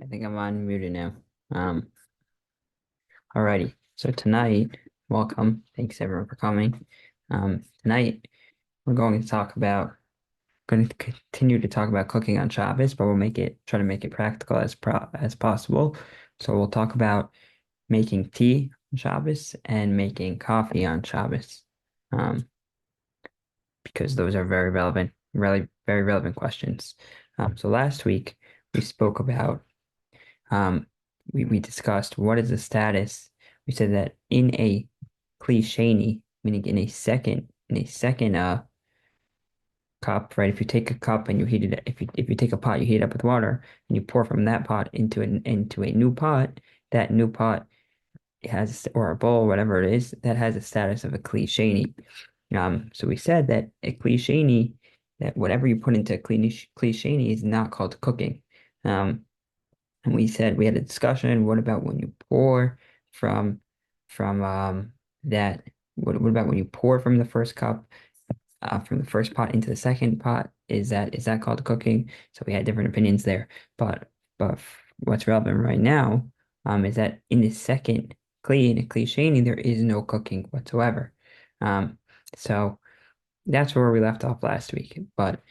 I think I'm unmuted now. Alrighty. So tonight, welcome. Thanks everyone for coming. Tonight we're going to continue to talk about cooking on Shabbos, but try to make it practical as possible. So we'll talk about making tea on Shabbos and making coffee on Shabbos. Um, because those are really very relevant questions. So last week we spoke about um, we discussed what is the status. We said that in a cliche, meaning in a second cup, right? If you take a cup and you heat it, if you take a pot, you heat it up with water, and you pour from that pot into a new pot, that new pot has, or a bowl, whatever it is, that has a status of a cliche. So we said that a cliche, that whatever you put into a cliche is not called cooking. And we said we had a discussion. What about when you pour from that? What about when you pour from the first cup, from the first pot into the second pot? Is that called cooking? So we had different opinions there. But what's relevant right now, is that in the second in a cliche, there is no cooking whatsoever. So that's where we left off last week. But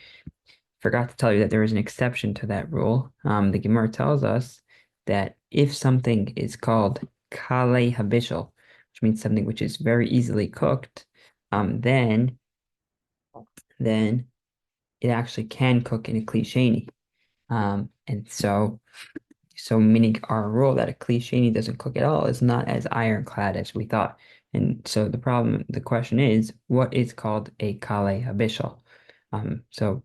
forgot to tell you that there is an exception to that rule. The Gemara tells us that if something is called kale habishal, which means something which is very easily cooked, then it actually can cook in a cliche. And so meaning our rule that a cliche doesn't cook at all is not as ironclad as we thought. And so the question is, what is called a kale habishal? So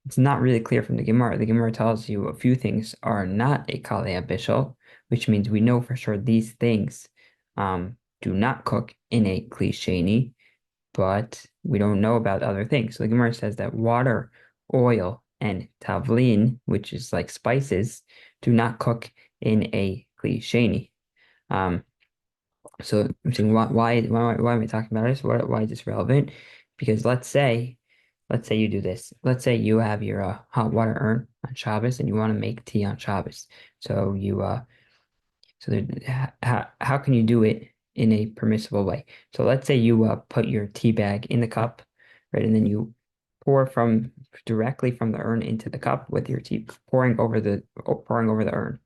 it's not really clear from the Gemara. The Gemara tells you a few things are not a kale habishal, which means we know for sure these things do not cook in a cliche, but we don't know about other things. So the Gemara says that water, oil, and tavlin, which is like spices, do not cook in a cliche. Um, so I'm saying why am I talking about this? Why is this relevant? Because let's say you do this. Let's say you have your hot water urn on Shabbos and you want to make tea on Shabbos. So you so how can you do it in a permissible way? So let's say you put your tea bag in the cup, right, and then you pour from directly from the urn into the cup with your tea pouring over the urn.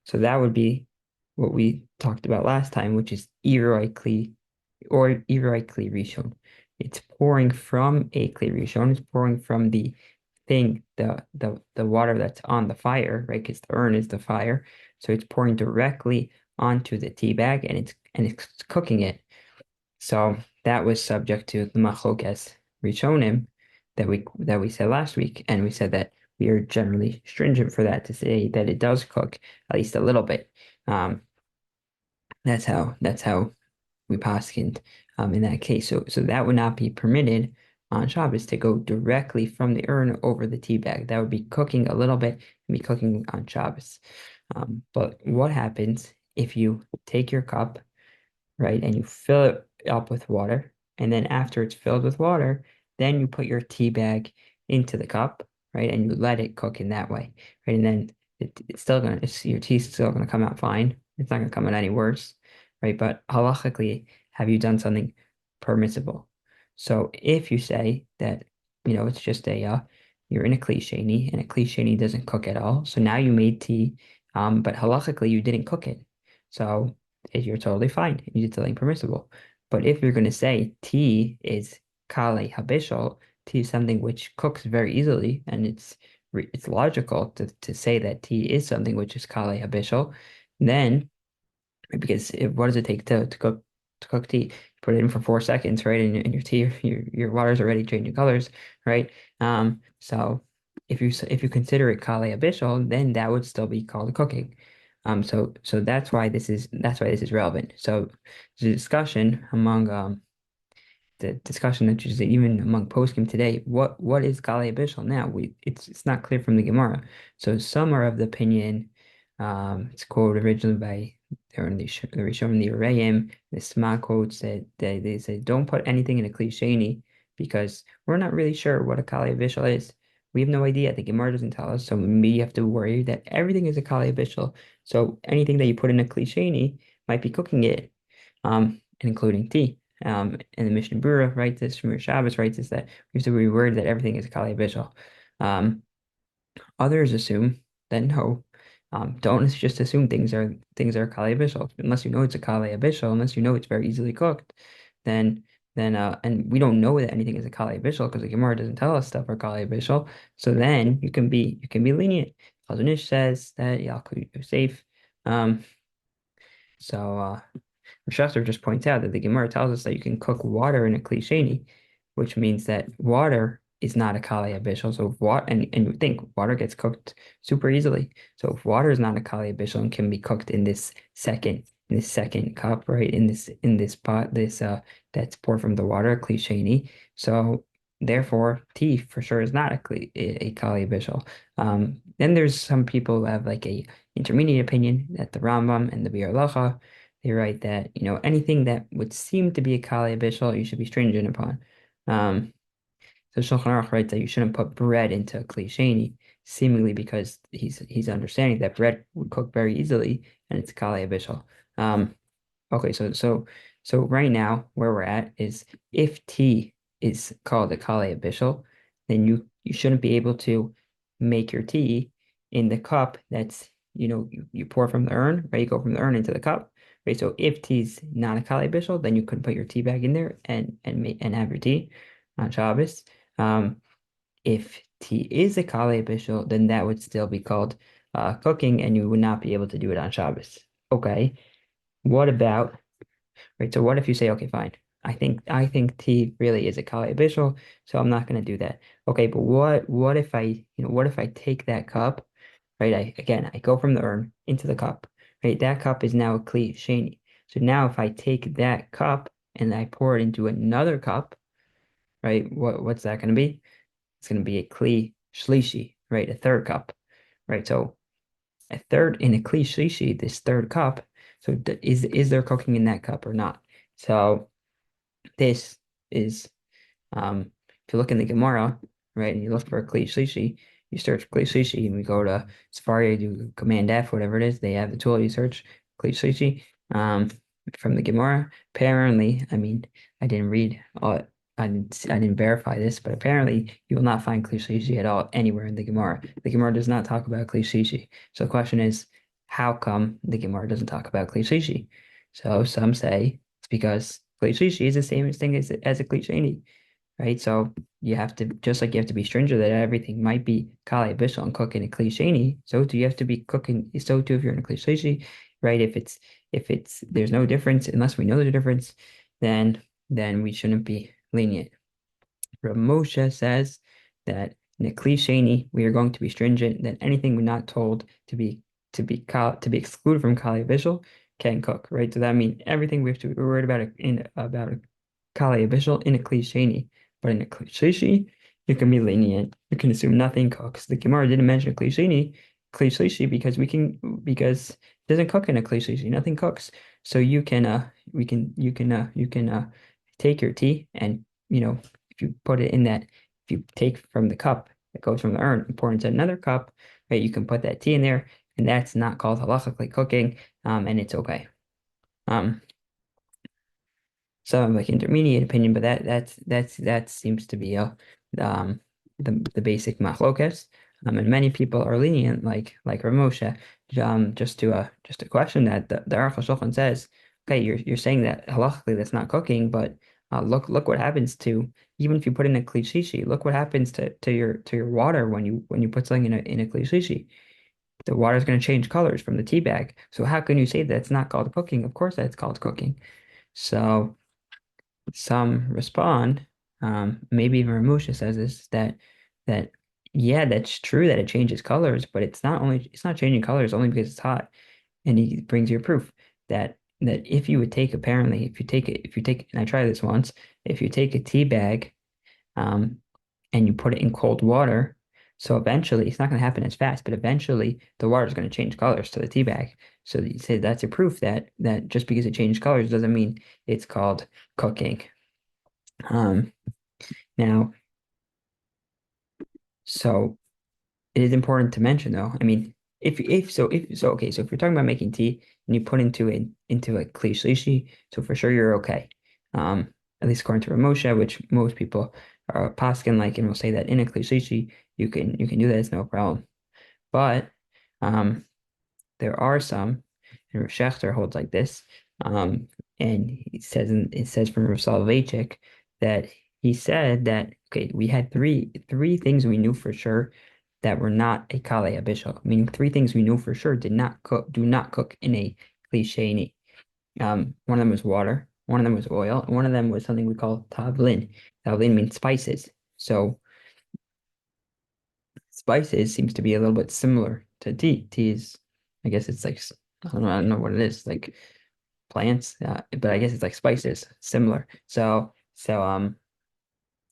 So that would be what we talked about last time, which is iroi rishon. It's pouring from a kli rishon. It's pouring from the thing, the water that's on the fire, right? Because the urn is the fire, so it's pouring directly onto the tea bag, and it's cooking it. So that was subject to the machlokes rishonim that we said last week, and we said that we are generally stringent for that to say that it does cook at least a little bit. Um, that's how we paskined in that case. So that would not be permitted on Shabbos to go directly from the urn over the tea bag. That would be cooking a little bit and be cooking on Shabbos. But what happens if you take your cup, right, and you fill it up with water, and then after it's filled with water, then you put your tea bag into the cup, right, and you let it cook in that way, right, and then your tea's still gonna come out fine. It's not gonna come out any worse, right? But halachically, have you done something permissible? So if you say that, it's just you're in a cliche and a cliche doesn't cook at all. So now you made tea, but halachically you didn't cook it. So you're totally fine. You did something permissible. But if you're going to say tea is kale habishal, tea is something which cooks very easily, and it's logical to say that tea is something which is kale habishal, then because what does it take to cook tea? You put it in for 4 seconds, right? And your tea, your water's already changing colors, right? So if you consider it kale habishal, then that would still be called cooking. So that's why this is relevant. So the discussion that is even among poskim today, what is kale habishal now? It's not clear from the Gemara. So some are of the opinion, it's quoted originally by the Rishon, the Re'im, the Sma quotes that they say don't put anything in a cliche because we're not really sure what a kale habishal is. We have no idea. The Gemara doesn't tell us, so we have to worry that everything is a kali bishul. So anything that you put in a klisheni might be cooking it, and including tea. And the Mishnah Berurah writes this, Shmir Shabbos writes this, that we have to be worried that everything is a kali bishul. Others assume that no, don't just assume things are kali bishul unless you know it's a kali bishul, unless you know it's very easily cooked, then and we don't know that anything is a kali bishul because the Gemara doesn't tell us stuff are kali bishul. So then you can be lenient. Chazon Ish says that Yaakov you're safe. Um, so Schachter just points out that the Gemara tells us that you can cook water in a klisheni, which means that water is not a kali abishal. So if water and you think water gets cooked super easily. So if water is not a kali abishal and can be cooked in this second cup, right? In this pot, that's poured from the water, klisheni. So therefore, tea for sure is not a kali abishal. Then there's some people who have like a intermediate opinion that the Rambam and the Biur Halacha they write that, anything that would seem to be a kali bishul, you should be stringent upon. Um, so Shulchan Aruch writes that you shouldn't put bread into a kli sheni, seemingly because he's understanding that bread would cook very easily and it's kali bishul. Um, Okay, so right now where we're at is if tea is called a kale bishul, then you shouldn't be able to make your tea in the cup that's you pour from the urn, right? You go from the urn into the cup, right? So if tea's not a kale bishul, then you couldn't put your tea bag in there and have your tea on Shabbos. If tea is a kale bishul, then that would still be called cooking, and you would not be able to do it on Shabbos. Okay, what about? Right. So what if you say, okay, fine. I think tea really is a kali bishul, so I'm not going to do that. Okay, but what if I take that cup, right? I go from the urn into the cup, right? That cup is now a kli sheni. So now if I take that cup and I pour it into another cup, right? What's that going to be? It's going to be a kli shlishi, right? A third cup, right? So a third in a kli shlishi, this third cup. So is there cooking in that cup or not? So this is if you look in the Gemara, right, and you look for a Kli Shlishi, you search Kli Shlishi, and we go to Safari, do Command F, whatever it is, they have the tool, you search Kli Shlishi, from the Gemara. Apparently, I mean, I didn't read all I didn't verify this, but apparently you will not find Kli Shlishi at all anywhere in the Gemara. The Gemara does not talk about Kli Shlishi. So the question is, how come the Gemara doesn't talk about Kli Shlishi? So some say it's because Kli Shlishi is the same thing as a Kli Sheni, right? So you have to just like you have to be stringent that everything might be kali bishul and cook in a klisheni. So do you have to be cooking? So too if you're in a klisheni, right? If it's there's no difference unless we know the difference, then we shouldn't be lenient. Rav Moshe says that in a klisheni we are going to be stringent. That anything we're not told to be excluded from kali bishul can cook, right? So that means everything we have to be worried about a kali bishul in a klisheni. But in a klisheni, you can be lenient. You can assume nothing cooks. The Gemara didn't mention a klisheni because it doesn't cook in a klisheni. Nothing cooks. So you can take your tea and if you put it in that if you take from the cup that goes from the urn and pour into another cup, right? You can put that tea in there, and that's not called halachically cooking, and it's okay. Um, some like intermediate opinion, but that seems to be um the basic machlokas. And many people are lenient, like Rav Moshe. Just a question that the Aruch HaShulchan says, okay, you're saying that halachically that's not cooking, but look what happens to even if you put in a kli look what happens to your water when you put something in a kli. The water is going to change colors from the tea bag. So how can you say that's not called cooking? Of course that's called cooking. So some respond, maybe even Ramusha says this, that yeah, that's true that it changes colors, but it's not changing colors only because it's hot. And he brings you proof that if you would take apparently if you take and I tried this once, if you take a tea bag um and you put it in cold water, so eventually it's not going to happen as fast, but eventually the water is going to change colors to the tea bag. So you say that's a proof that just because it changed colors doesn't mean it's called cooking. Um, now, So it is important to mention though. I mean, if you're talking about making tea and you put into a kli shlishi, so for sure you're okay. At least according to Ramosha, which most people are paskin like and will say that in a kli shlishi you can do that, it's no problem. But um there are some, and Rav Shechter holds like this, and it says from Rav Soloveitchik that he said that okay, we had three things we knew for sure that were not a kale abishal, meaning three things we knew for sure do not cook in a klisheni. One of them was water, one of them was oil, and one of them was something we call tavlin. Tavlin means spices. So spices seems to be a little bit similar to tea. Tea is, I guess it's like I don't know what it is, like plants, but I guess it's like spices, similar. So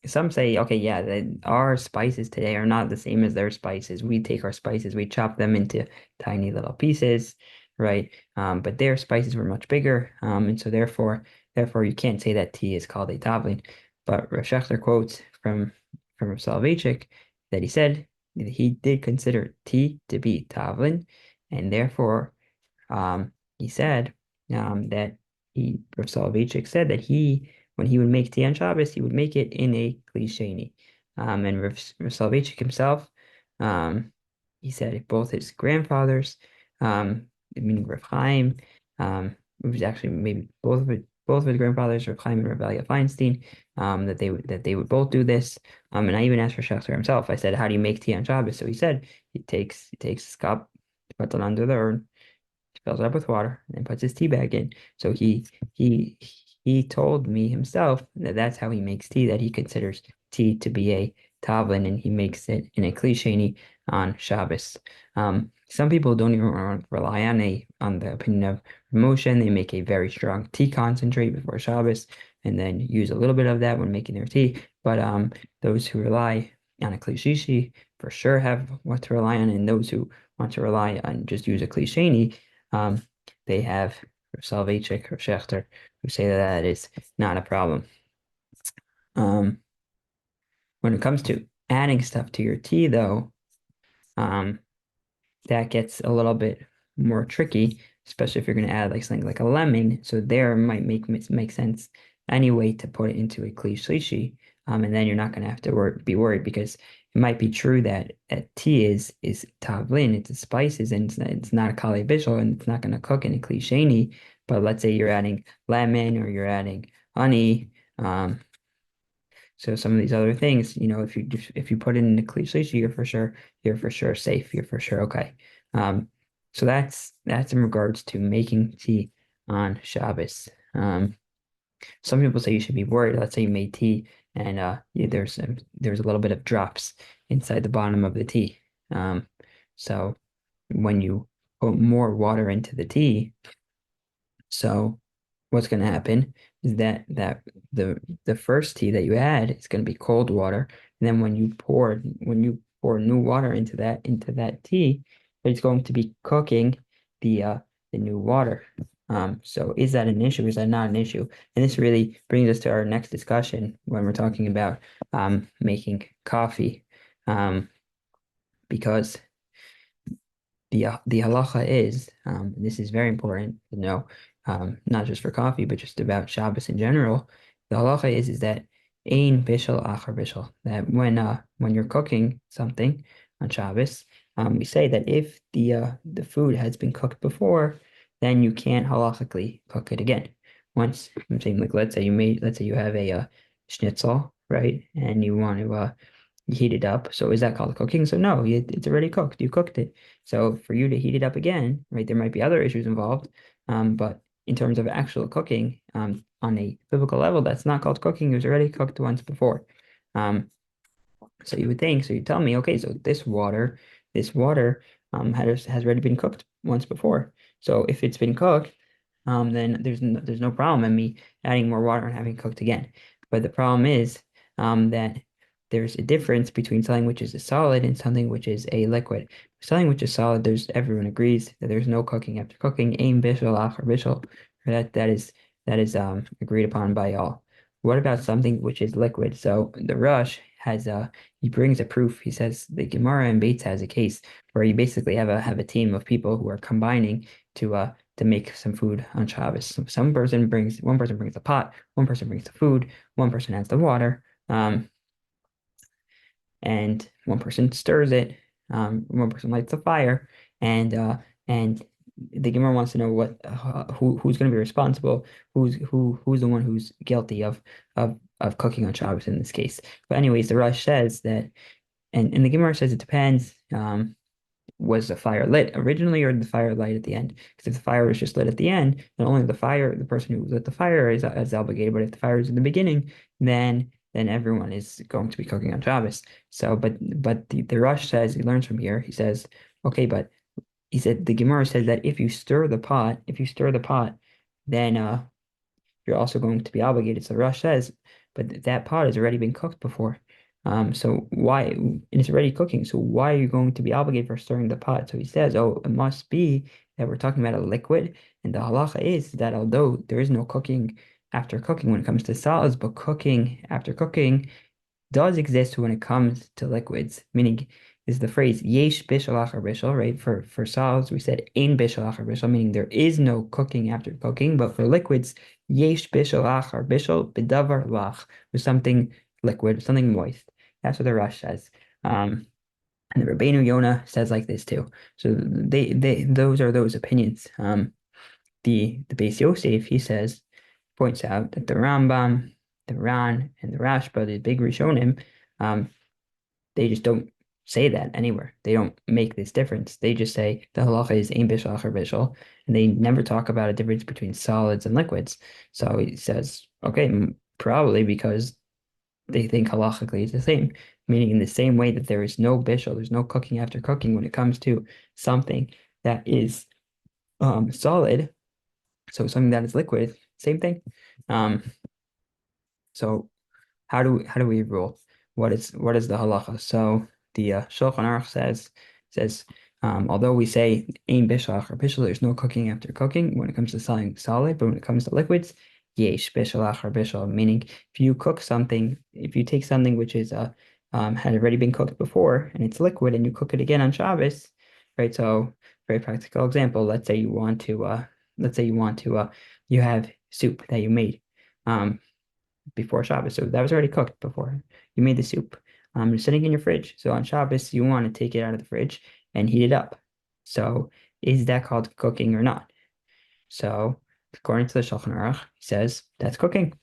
some say, okay, yeah, that our spices today are not the same as their spices. We take our spices, we chop them into tiny little pieces, right? But their spices were much bigger, and so therefore, you can't say that tea is called a tavlin. But Rav Shechter quotes from Rav Soloveitchik that he said that he did consider tea to be tavlin, and therefore he said that Rav Soloveitchik said that when he would make tea on Shabbos, he would make it in a klisheni. And Rav Soloveitchik himself, um, he said both his grandfathers, meaning Rav Chaim, it was actually maybe both of his grandfathers, Rav Chaim and Rav Elia Feinstein, that they would both do this. And I even asked for Shechter himself. I said, "How do you make tea on Shabbos?" So he said he takes a cup, puts it under the urn, fills it up with water, and then puts his tea bag in. So he he told me himself that that's how he makes tea, that he considers tea to be a tavlin, and he makes it in a klisheni on Shabbos. Some people don't even rely on the opinion of Moshe, and they make a very strong tea concentrate before Shabbos, and then use a little bit of that when making their tea. But those who rely on a klishishi for sure have what to rely on, and those who want to rely on just use a klisheni, um, they have Soloveitchik or Schechter who say that that is not a problem. Um, when it comes to adding stuff to your tea, though, um, that gets a little bit more tricky, especially if you're going to add like something like a lemon. So there might make sense anyway to put it into a kli shlishi, and then you're not going to have to be worried because it might be true that tea is tavlin, it's a spices, and it's not a kali bishul, and it's not going to cook in a kli sheni. But let's say you're adding lemon or you're adding honey. So some of these other things, if you put it in the kli shlishi, you're for sure safe. You're for sure okay. Um, so that's in regards to making tea on Shabbos. Some people say you should be worried. Let's say you made tea and there's a little bit of drops inside the bottom of the tea. So when you put more water into the tea, so what's going to happen is that the first tea that you add is going to be cold water, and then when you pour new water into that tea, it's going to be cooking the uh the new water. So is that an issue? Is that not an issue? And this really brings us to our next discussion when we're talking about making coffee, because the halacha is, this is very important to know, not just for coffee, but just about Shabbos in general. The halacha is that ein bishul achar bishul, that when you're cooking something on Shabbos, we say that if the food has been cooked before, then you can't halachically cook it again. Once I'm saying, like, let's say you have a schnitzel, right, and you want to heat it up. So is that called cooking? So no, it's already cooked. You cooked it. So for you to heat it up again, right, there might be other issues involved. But in terms of actual cooking, on a biblical level, that's not called cooking. It was already cooked once before. So you would think, so you tell me, okay, so this water has already been cooked once before. So if it's been cooked, then there's no problem in me adding more water and having it cooked again. But the problem is that there's a difference between something which is a solid and something which is a liquid. Something which is solid, everyone agrees that there's no cooking after cooking. Aim bishul, achar bishul. That is agreed upon by all. What about something which is liquid? So the Rush has he brings a proof. He says the Gemara in Bates has a case where you basically have a team of people who are combining to make some food on Shabbos. So one person brings the pot, one person brings the food, one person has the water, and one person stirs it, one person lights the fire, and the Gemara wants to know who's going to be responsible, who's the one who's guilty of cooking on Shabbos in this case. But anyways, the Rush says that, and the Gemara says it depends. Was the fire lit originally or the fire light at the end? Because if the fire was just lit at the end, then only the person who lit the fire is obligated. But if the fire is in the beginning, then everyone is going to be cooking on Shabbos. So, but the Rosh says he learns from here. He says, okay, but he said the Gemara says that if you stir the pot, then you're also going to be obligated. So Rush says, but that pot has already been cooked before. So why, and it's already cooking. So why are you going to be obligated for stirring the pot? So he says, oh, it must be that we're talking about a liquid. And the halacha is that although there is no cooking after cooking when it comes to solids, but cooking after cooking does exist when it comes to liquids, meaning is the phrase yesh bishul achar bishul, right? For solids, we said ein bishul achar bishul, meaning there is no cooking after cooking, but for liquids, yesh bishul achar bishul bedavar lach, with something liquid, something moist. That's what the Rush says. And the Rabbeinu Yonah says like this too. So they those are those opinions. The Beis Yosef, he says, points out that the Rambam, the Ran, and the Rashba, the big Rishonim, they just don't say that anywhere. They don't make this difference. They just say the halacha is ein bishul achar bishul, and they never talk about a difference between solids and liquids. So he says, okay, probably because they think halachically it's the same, meaning in the same way that there is no bishul, there's no cooking after cooking when it comes to something that is solid. So something that is liquid, same thing. So how do we rule? What is the halacha? So the Shulchan Aruch says although we say ein bishul achar bishul, there's no cooking after cooking when it comes to something solid, but when it comes to liquids, yesh bishul achar bishul, meaning if you take something which is had already been cooked before and it's liquid and you cook it again on Shabbos, right? So very practical example. You have soup that you made before Shabbos. So that was already cooked before. You made the soup. It's sitting in your fridge. So on Shabbos, you want to take it out of the fridge and heat it up. So is that called cooking or not? So according to the Shulchan Aruch, he says that's cooking.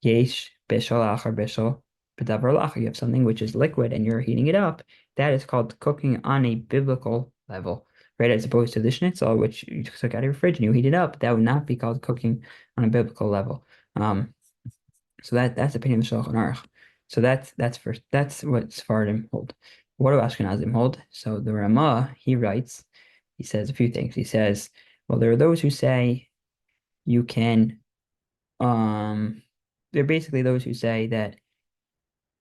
Yesh bishul achar bishul b'davar lach. You have something which is liquid and you're heating it up. That is called cooking on a biblical level, right? As opposed to the schnitzel, which you took out of your fridge and you heat it up. That would not be called cooking on a biblical level. So that's the opinion of the Shulchan Aruch. So that's what Sephardim hold. What do Ashkenazim hold? So the Ramah, he says a few things. He says, well, there are those who say you can, they're basically those who say that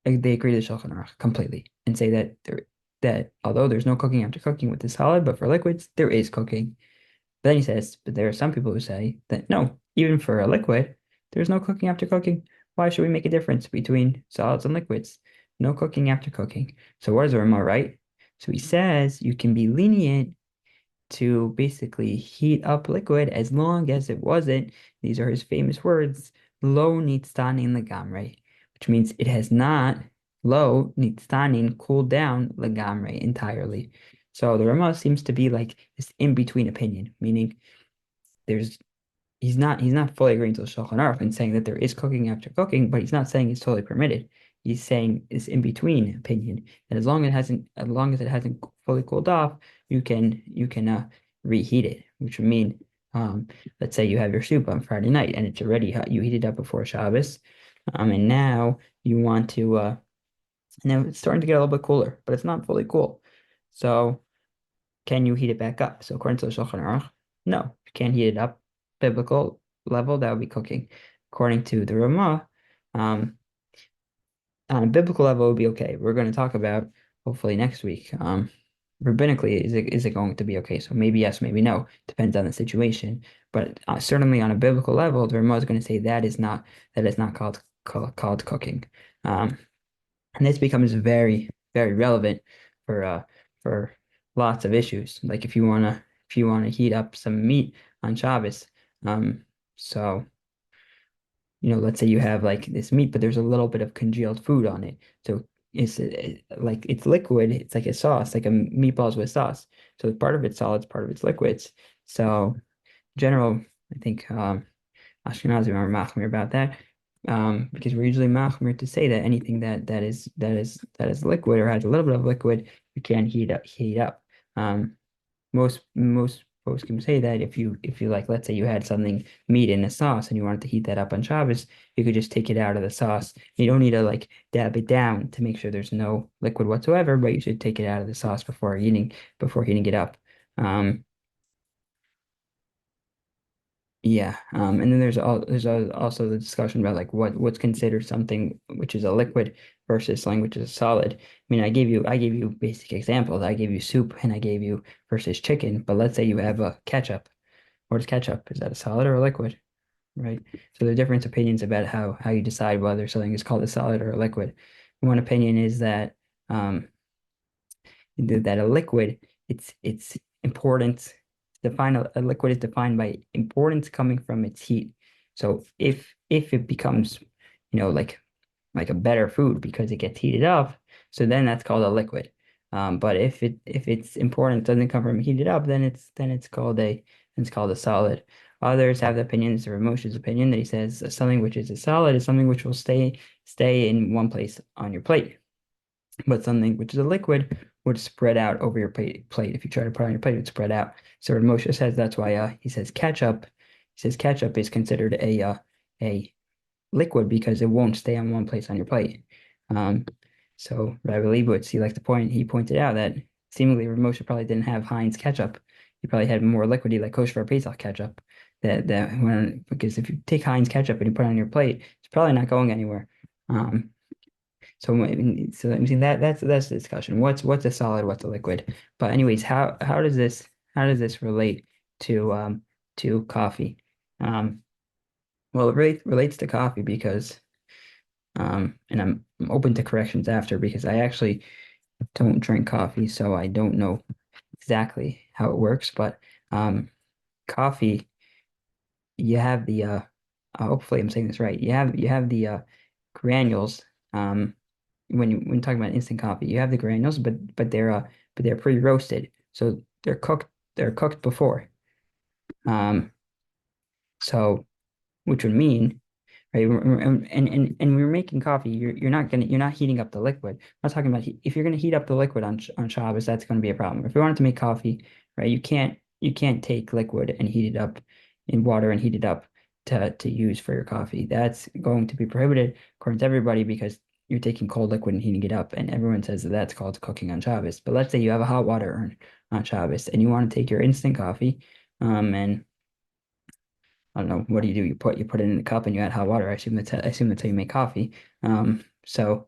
they agree to the Shulchan Aruch completely and say that although there's no cooking after cooking with the solid, but for liquids, there is cooking. But then he says, but there are some people who say that no, even for a liquid, there's no cooking after cooking. Why should we make a difference between solids and liquids? No cooking after cooking. So what does the Ramah write? So he says you can be lenient to basically heat up liquid as long as it wasn't, these are his famous words, lo nitztanin legamre, which means it has not, lo nitztanin, cooled down legamre entirely. So the Ramah seems to be like this in-between opinion, meaning he's not fully agreeing to the Shulchan Aruch and saying that there is cooking after cooking, but he's not saying it's totally permitted. He's saying this in between opinion that as long as it hasn't fully cooled off, you can reheat it, which would mean let's say you have your soup on Friday night and it's already hot, you heat it up before Shabbos, and now you want to now it's starting to get a little bit cooler, but it's not fully cool. So can you heat it back up? So according to the Shulchan Aruch, no, you can't heat it up. Biblical level, that would be cooking. According to the Ramah, on a biblical level, it would be okay. We're going to talk about hopefully next week. Rabbinically, is it going to be okay? So maybe yes, maybe no. Depends on the situation. But certainly on a biblical level, the Ramah is going to say that is not called cooking. And this becomes very, very relevant for for lots of issues. Like if you wanna heat up some meat on Shabbos, um, so let's say you have like this meat, but there's a little bit of congealed food on it. So like it's liquid, it's like a sauce, like a meatballs with sauce. So part of it's solids, part of it's liquids. So general, I think Ashkenazi are machmir about that. Because we're usually machmir to say that anything that is liquid or has a little bit of liquid, you can heat up. Um, most folks can say that if you like, let's say you had something meat in a sauce and you wanted to heat that up on Shabbos, you could just take it out of the sauce. You don't need to like dab it down to make sure there's no liquid whatsoever, but you should take it out of the sauce before heating it up. Um, Yeah, and then also the discussion about like what's considered something which is a liquid versus something which is a solid. I mean, I gave you basic examples. I gave you soup and I gave you versus chicken. But let's say you have a ketchup. What is ketchup? Is that a solid or a liquid? Right? So there are different opinions about how you decide whether something is called a solid or a liquid. One opinion is that um, that a liquid, its importance defined a liquid is defined by importance coming from its heat. So if it becomes, like a better food because it gets heated up, so then that's called a liquid. But if its importance doesn't come from heated up, then it's called a solid. Others have the opinions, or Moshe's opinion, that he says something which is a solid is something which will stay in one place on your plate. But something which is a liquid would spread out over your plate. If you try to put it on your plate, it would spread out. So what Moshe says, that's why he says ketchup. He says ketchup is considered a liquid because it won't stay on one place on your plate. Um, so Rabbi Leibowitz, he pointed out that seemingly Moshe probably didn't have Heinz ketchup. He probably had more liquidy like kosher Pesach ketchup. Because if you take Heinz ketchup and you put it on your plate, it's probably not going anywhere. Um, so that's the discussion. What's a solid, what's a liquid? But anyways, how does this relate to coffee? Um, well, it relates to coffee because and I'm open to corrections after because I actually don't drink coffee, so I don't know exactly how it works. But coffee, you have the hopefully I'm saying this right. You have the granules. When talking about instant coffee, you have the granules, but they're pre-roasted, so they're cooked before. Um, so which would mean, right, and when you're making coffee, you're not heating up the liquid. I'm not talking about if you're going to heat up the liquid on Shabbos, that's going to be a problem. If you wanted to make coffee, right, you can't take liquid and heat it up in water and heat it up to use for your coffee. That's going to be prohibited according to everybody because you're taking cold liquid and heating it up, and everyone says that that's called cooking on Shabbos. But let's say you have a hot water urn on Shabbos and you want to take your instant coffee, and I don't know, what do? You put it in a cup and you add hot water. I assume that's how you make coffee. So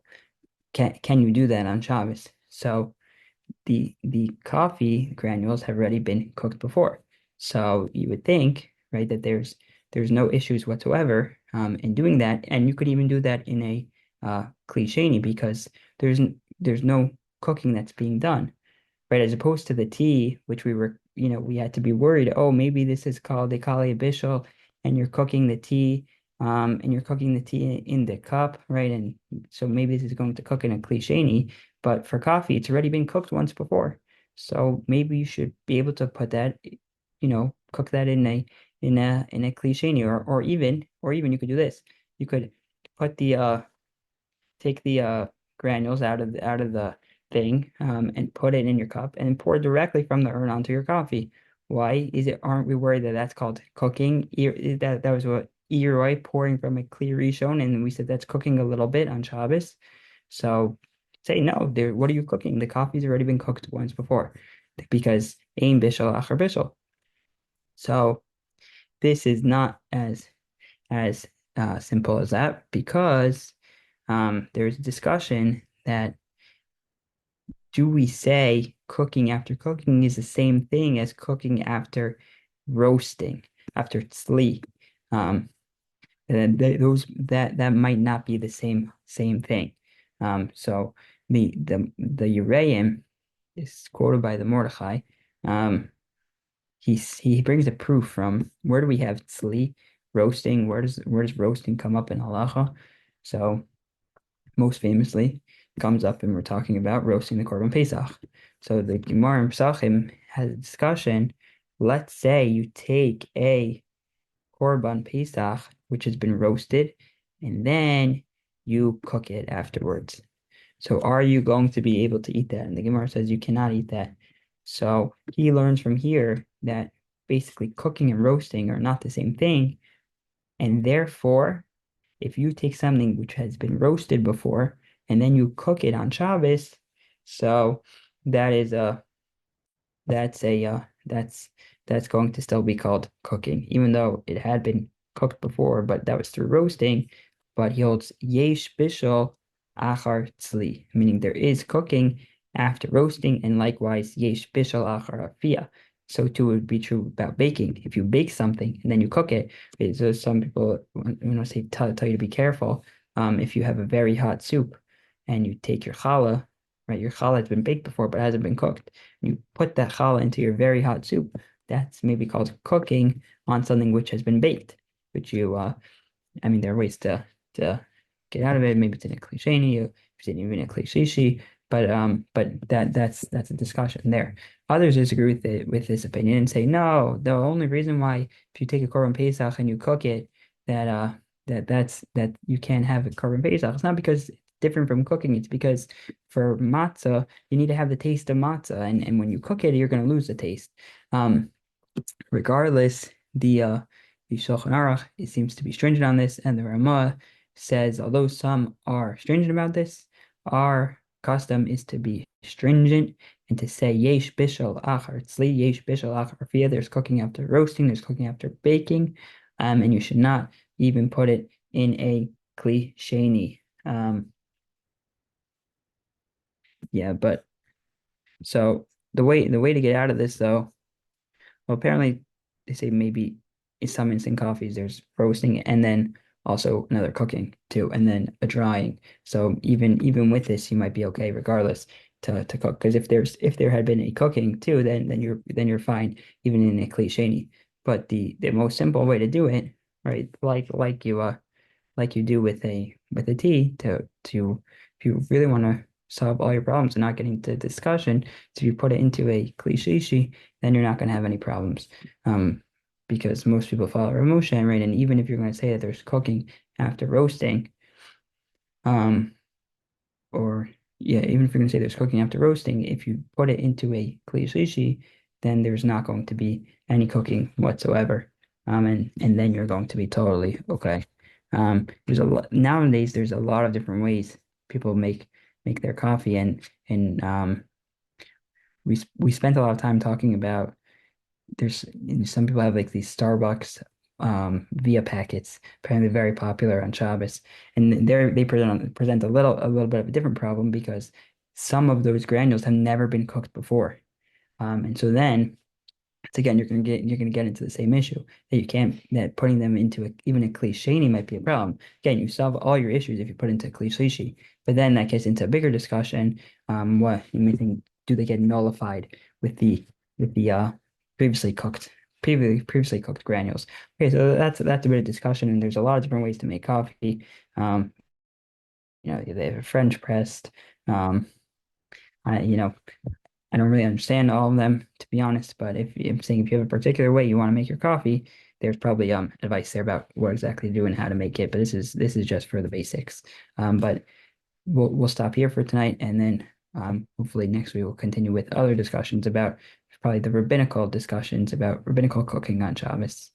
can you do that on Shabbos? So the coffee granules have already been cooked before. So you would think, right, that there's no issues whatsoever in doing that, and you could even do that in a kli because there's no cooking that's being done, right? As opposed to the tea, which we had to be worried, oh, maybe this is called a kali bishul, and you're cooking the tea in the cup, right? And so maybe this is going to cook in a kli, but for coffee, it's already been cooked once before. So maybe you should be able to put that, cook that in a kli, or even you could do this. You could put the take the granules out of the thing and put it in your cup and pour directly from the urn onto your coffee. Why aren't we worried that that's called cooking? That was what Roey pouring from a clear rishon, and we said that's cooking a little bit on Shabbos. So say no, there. What are you cooking? The coffee's already been cooked once before, because ain bishul achar bishul. So this is not as simple as that because there's discussion that do we say cooking after cooking is the same thing as cooking after roasting, after tzli? Um, and those that might not be the same thing. So the Uraim is quoted by the Mordechai. Um, he brings a proof from where do we have tzli roasting? Where does roasting come up in halacha? So most famously comes up and we're talking about roasting the Korban Pesach. So the Gemara in Pesachim has a discussion. Let's say you take a Korban Pesach, which has been roasted, and then you cook it afterwards. So are you going to be able to eat that? And the Gemara says you cannot eat that. So he learns from here that basically cooking and roasting are not the same thing. And therefore, if you take something which has been roasted before and then you cook it on Shabbos, so that is a that's a that's going to still be called cooking, even though it had been cooked before, but that was through roasting. But he holds yesh bishul achar tzli, meaning there is cooking after roasting, and likewise yesh bishul achar afia. So too would be true about baking. If you bake something and then you cook it, so some people say tell you to be careful. If you have a very hot soup and you take your challah, right? Your challah has been baked before but hasn't been cooked. You put that challah into your very hot soup. That's maybe called cooking on something which has been baked, which I mean, there are ways to get out of it. Maybe it's in a klisheni, if it's even a klishishi, but that's a discussion there. Others disagree with this opinion and say no. The only reason why if you take a korban pesach and you cook it, that you can't have a korban pesach. It's not because it's different from cooking. It's because for matzah you need to have the taste of matzah, and when you cook it, you're going to lose the taste. Um, Regardless, the Shulchan Aruch, it seems to be stringent on this, and the Ramah says, although some are stringent about this, our custom is to be stringent and to say yesh bishul achar tzli, yesh bishul achar fia. There's cooking after roasting, there's cooking after baking, and you should not even put it in a kli sheni. Yeah, but so the way to get out of this though. Well, apparently they say maybe in some instant coffees there's roasting and then also another cooking too, and then a drying. So even with this, you might be okay regardless to cook. Because if there had been a cooking too, then you're fine even in a cliche. But the most simple way to do it, right? Like you do with a tea to if you really want to solve all your problems and not getting into discussion, so if you put it into a cliche, then you're not going to have any problems. Because most people follow Rav Moshe, right? And even if you're going to say that there's cooking after roasting, um, or yeah, even if you're going to say there's cooking after roasting, if you put it into a cliche, then there's not going to be any cooking whatsoever. And then you're going to be totally okay. Nowadays there's a lot of different ways people make their coffee, and we spent a lot of time talking about there's some people have like these Starbucks via packets, apparently very popular on Shabbos, and they present a little bit of a different problem because some of those granules have never been cooked before, and so then it's again you're gonna get into the same issue that you can't that putting them into even a cliche might be a problem. Again, you solve all your issues if you put into a cliche, but then that gets into a bigger discussion. What you may think, do they get nullified with the previously cooked previously cooked granules? Okay, so that's a bit of discussion, and there's a lot of different ways to make coffee. Um, they have a French pressed. Um, I you know I don't really understand all of them, to be honest, but if I'm saying if you have a particular way you want to make your coffee, there's probably advice there about what exactly to do and how to make it. But this is just for the basics. But we'll stop here for tonight, and then hopefully next week we'll continue with other discussions about probably the rabbinical discussions about rabbinical cooking on Shabbos.